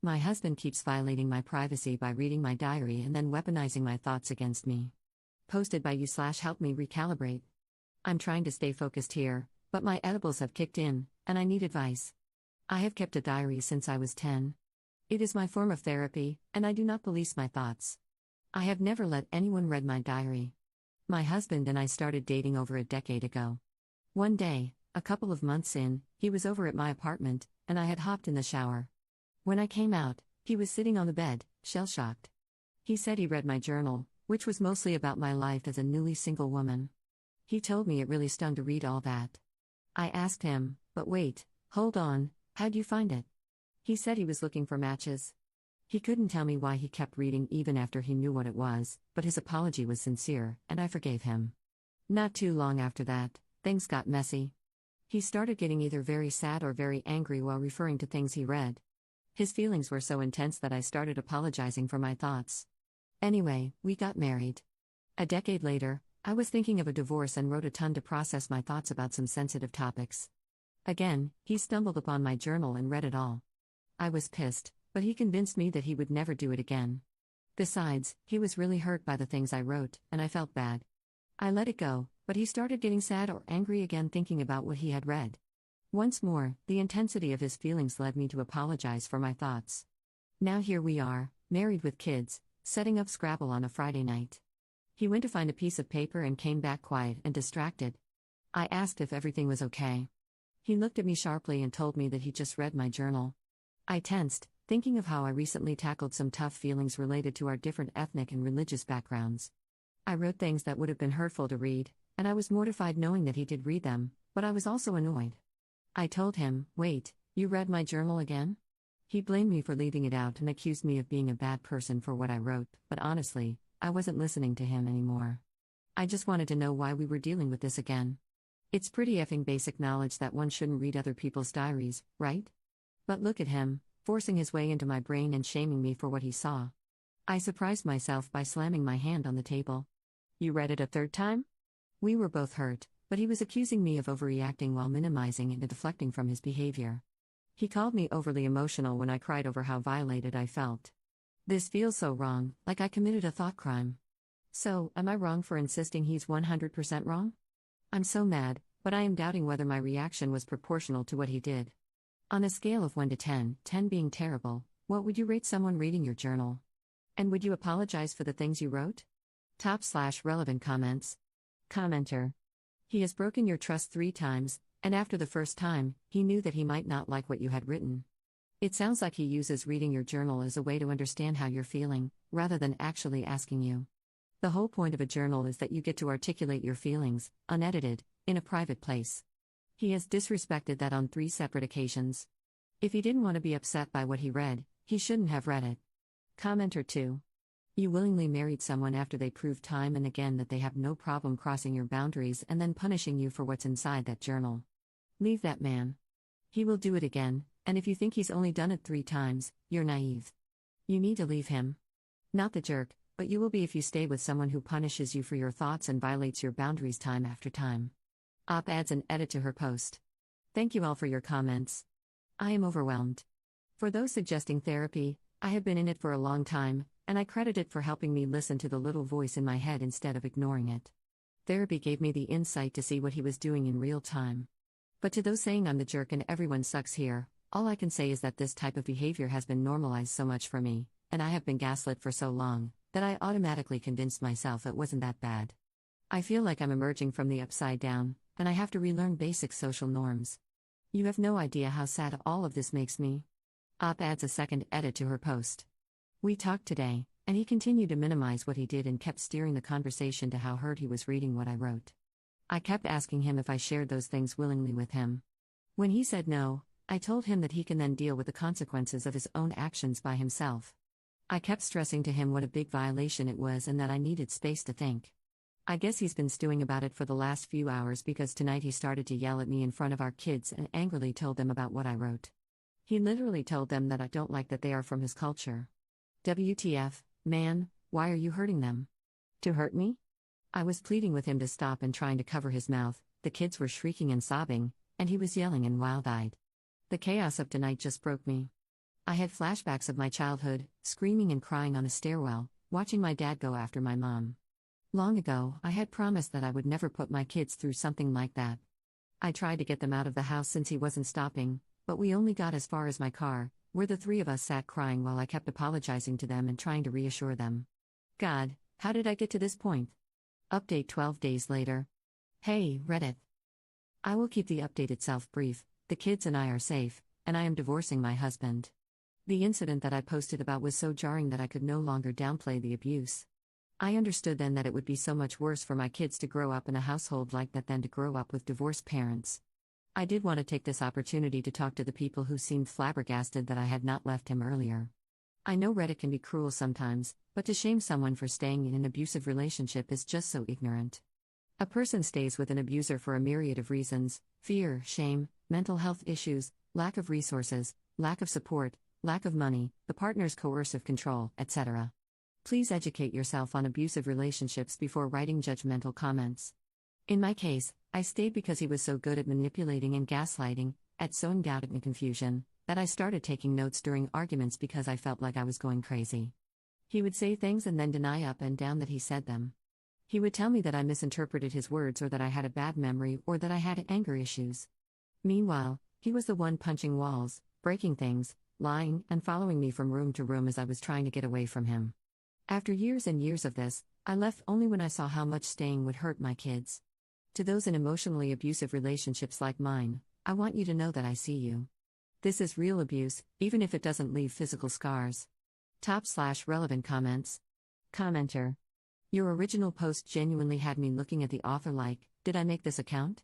My husband keeps violating my privacy by reading my diary and then weaponizing my thoughts against me. Posted by you/help me recalibrate. I'm trying to stay focused here, but my edibles have kicked in, and I need advice. I have kept a diary since I was 10. It is my form of therapy, and I do not police my thoughts. I have never let anyone read my diary. My husband and I started dating over a decade ago. One day, a couple of months in, he was over at my apartment, and I had hopped in the shower. When I came out, he was sitting on the bed, shell-shocked. He said he read my journal, which was mostly about my life as a newly single woman. He told me it really stung to read all that. I asked him, but wait, hold on, how'd you find it? He said he was looking for matches. He couldn't tell me why he kept reading even after he knew what it was, but his apology was sincere, and I forgave him. Not too long after that, things got messy. He started getting either very sad or very angry while referring to things he read. His feelings were so intense that I started apologizing for my thoughts. Anyway, we got married. A decade later, I was thinking of a divorce and wrote a ton to process my thoughts about some sensitive topics. Again, he stumbled upon my journal and read it all. I was pissed, but he convinced me that he would never do it again. Besides, he was really hurt by the things I wrote, and I felt bad. I let it go, but he started getting sad or angry again thinking about what he had read. Once more, the intensity of his feelings led me to apologize for my thoughts. Now here we are, married with kids, setting up Scrabble on a Friday night. He went to find a piece of paper and came back quiet and distracted. I asked if everything was okay. He looked at me sharply and told me that he just read my journal. I tensed, thinking of how I recently tackled some tough feelings related to our different ethnic and religious backgrounds. I wrote things that would have been hurtful to read, and I was mortified knowing that he did read them, but I was also annoyed. I told him, wait, you read my journal again? He blamed me for leaving it out and accused me of being a bad person for what I wrote, but honestly, I wasn't listening to him anymore. I just wanted to know why we were dealing with this again. It's pretty effing basic knowledge that one shouldn't read other people's diaries, right? But look at him, forcing his way into my brain and shaming me for what he saw. I surprised myself by slamming my hand on the table. You read it a third time? We were both hurt, but he was accusing me of overreacting while minimizing and deflecting from his behavior. He called me overly emotional when I cried over how violated I felt. This feels so wrong, like I committed a thought crime. So, am I wrong for insisting he's 100% wrong? I'm so mad, but I am doubting whether my reaction was proportional to what he did. On a scale of 1 to 10, 10 being terrible, what would you rate someone reading your journal? And would you apologize for the things you wrote? Top/relevant comments. Commenter. He has broken your trust 3 times, and after the first time, he knew that he might not like what you had written. It sounds like he uses reading your journal as a way to understand how you're feeling, rather than actually asking you. The whole point of a journal is that you get to articulate your feelings, unedited, in a private place. He has disrespected that on 3 separate occasions. If he didn't want to be upset by what he read, he shouldn't have read it. Commenter 2. You willingly married someone after they proved time and again that they have no problem crossing your boundaries and then punishing you for what's inside that journal. Leave that man. He will do it again, and if you think he's only done it 3 times, you're naive. You need to leave him. Not the jerk, but you will be if you stay with someone who punishes you for your thoughts and violates your boundaries time after time. Op adds an edit to her post. Thank you all for your comments. I am overwhelmed. For those suggesting therapy, I have been in it for a long time, and I credit it for helping me listen to the little voice in my head instead of ignoring it. Therapy gave me the insight to see what he was doing in real time. But to those saying I'm the jerk and everyone sucks here, all I can say is that this type of behavior has been normalized so much for me, and I have been gaslit for so long, that I automatically convinced myself it wasn't that bad. I feel like I'm emerging from the upside down, and I have to relearn basic social norms. You have no idea how sad all of this makes me. Op adds a second edit to her post. We talked today, and he continued to minimize what he did and kept steering the conversation to how hurt he was reading what I wrote. I kept asking him if I shared those things willingly with him. When he said no, I told him that he can then deal with the consequences of his own actions by himself. I kept stressing to him what a big violation it was and that I needed space to think. I guess he's been stewing about it for the last few hours because tonight he started to yell at me in front of our kids and angrily told them about what I wrote. He literally told them that I don't like that they are from his culture. WTF, man, why are you hurting them? To hurt me? I was pleading with him to stop and trying to cover his mouth, the kids were shrieking and sobbing, and he was yelling and wild-eyed. The chaos of tonight just broke me. I had flashbacks of my childhood, screaming and crying on a stairwell, watching my dad go after my mom. Long ago, I had promised that I would never put my kids through something like that. I tried to get them out of the house since he wasn't stopping, but we only got as far as my car, where the three of us sat crying while I kept apologizing to them and trying to reassure them. God, how did I get to this point? Update 12 days later. Hey, Reddit. I will keep the update itself brief. The kids and I are safe, and I am divorcing my husband. The incident that I posted about was so jarring that I could no longer downplay the abuse. I understood then that it would be so much worse for my kids to grow up in a household like that than to grow up with divorced parents. I did want to take this opportunity to talk to the people who seemed flabbergasted that I had not left him earlier. I know Reddit can be cruel sometimes, but to shame someone for staying in an abusive relationship is just so ignorant. A person stays with an abuser for a myriad of reasons: fear, shame, mental health issues, lack of resources, lack of support, lack of money, the partner's coercive control, etc. Please educate yourself on abusive relationships before writing judgmental comments. In my case, I stayed because he was so good at manipulating and gaslighting, at sowing doubt and confusion, that I started taking notes during arguments because I felt like I was going crazy. He would say things and then deny up and down that he said them. He would tell me that I misinterpreted his words or that I had a bad memory or that I had anger issues. Meanwhile, he was the one punching walls, breaking things, lying, and following me from room to room as I was trying to get away from him. After years and years of this, I left only when I saw how much staying would hurt my kids. To those in emotionally abusive relationships like mine, I want you to know that I see you. This is real abuse, even if it doesn't leave physical scars. Top/relevant comments. Commenter. Your original post genuinely had me looking at the author like, did I make this account?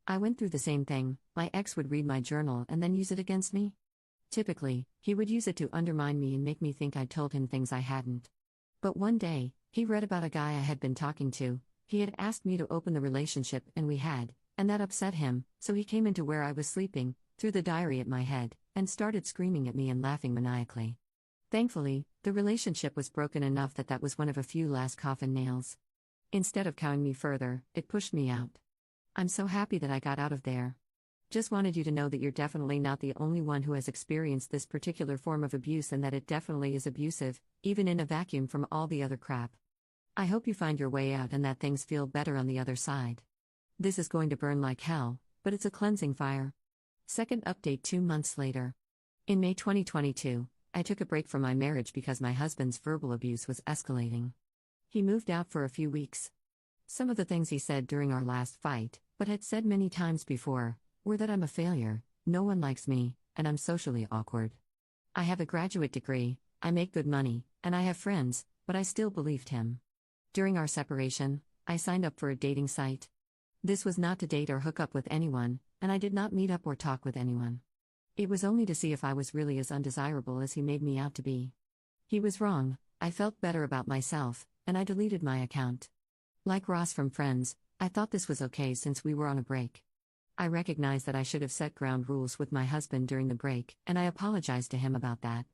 I went through the same thing. My ex would read my journal and then use it against me. Typically, he would use it to undermine me and make me think I'd told him things I hadn't. But one day, he read about a guy I had been talking to. He had asked me to open the relationship, and we had, and that upset him, so he came into where I was sleeping, threw the diary at my head, and started screaming at me and laughing maniacally. Thankfully, the relationship was broken enough that was one of a few last coffin nails. Instead of cowing me further, it pushed me out. I'm so happy that I got out of there. Just wanted you to know that you're definitely not the only one who has experienced this particular form of abuse and that it definitely is abusive, even in a vacuum from all the other crap. I hope you find your way out and that things feel better on the other side. This is going to burn like hell, but it's a cleansing fire. Second update 2 months later. In May 2022, I took a break from my marriage because my husband's verbal abuse was escalating. He moved out for a few weeks. Some of the things he said during our last fight, but had said many times before, were that I'm a failure, no one likes me, and I'm socially awkward. I have a graduate degree, I make good money, and I have friends, but I still believed him. During our separation, I signed up for a dating site. This was not to date or hook up with anyone, and I did not meet up or talk with anyone. It was only to see if I was really as undesirable as he made me out to be. He was wrong. I felt better about myself, and I deleted my account. Like Ross from Friends, I thought this was okay since we were on a break. I recognize that I should have set ground rules with my husband during the break, and I apologize to him about that.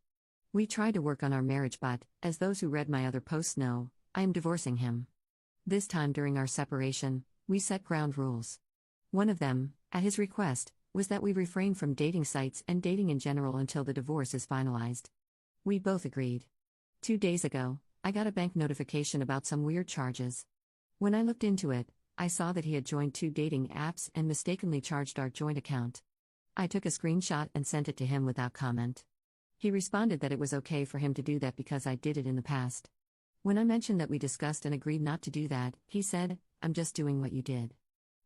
We tried to work on our marriage, but, as those who read my other posts know, I am divorcing him. This time during our separation, we set ground rules. One of them, at his request, was that we refrain from dating sites and dating in general until the divorce is finalized. We both agreed. 2 days ago, I got a bank notification about some weird charges. When I looked into it, I saw that he had joined 2 dating apps and mistakenly charged our joint account. I took a screenshot and sent it to him without comment. He responded that it was okay for him to do that because I did it in the past. When I mentioned that we discussed and agreed not to do that, he said, "I'm just doing what you did."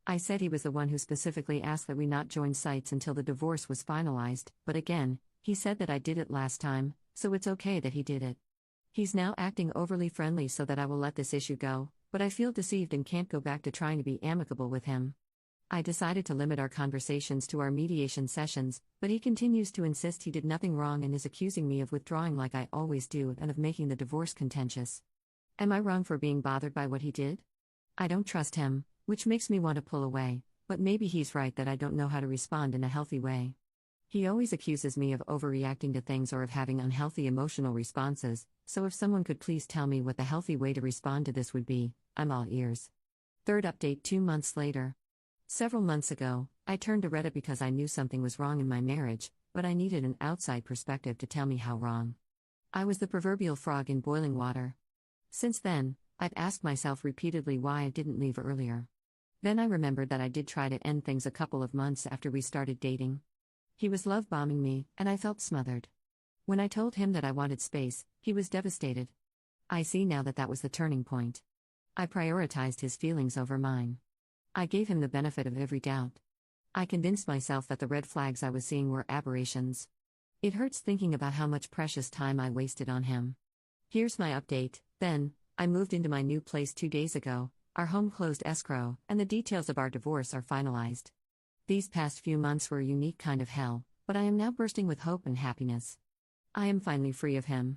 I said he was the one who specifically asked that we not join sites until the divorce was finalized, but again, he said that I did it last time, so it's okay that he did it. He's now acting overly friendly so that I will let this issue go, but I feel deceived and can't go back to trying to be amicable with him. I decided to limit our conversations to our mediation sessions, but he continues to insist he did nothing wrong and is accusing me of withdrawing like I always do and of making the divorce contentious. Am I wrong for being bothered by what he did? I don't trust him, which makes me want to pull away, but maybe he's right that I don't know how to respond in a healthy way. He always accuses me of overreacting to things or of having unhealthy emotional responses, so if someone could please tell me what the healthy way to respond to this would be, I'm all ears. Third update 2 months later. Several months ago, I turned to Reddit because I knew something was wrong in my marriage, but I needed an outside perspective to tell me how wrong. I was the proverbial frog in boiling water. Since then, I'd asked myself repeatedly why I didn't leave earlier. Then I remembered that I did try to end things a couple of months after we started dating. He was love bombing me, and I felt smothered. When I told him that I wanted space, he was devastated. I see now that that was the turning point. I prioritized his feelings over mine. I gave him the benefit of every doubt. I convinced myself that the red flags I was seeing were aberrations. It hurts thinking about how much precious time I wasted on him. Here's my update. Then, I moved into my new place 2 days ago, our home closed escrow, and the details of our divorce are finalized. These past few months were a unique kind of hell, but I am now bursting with hope and happiness. I am finally free of him.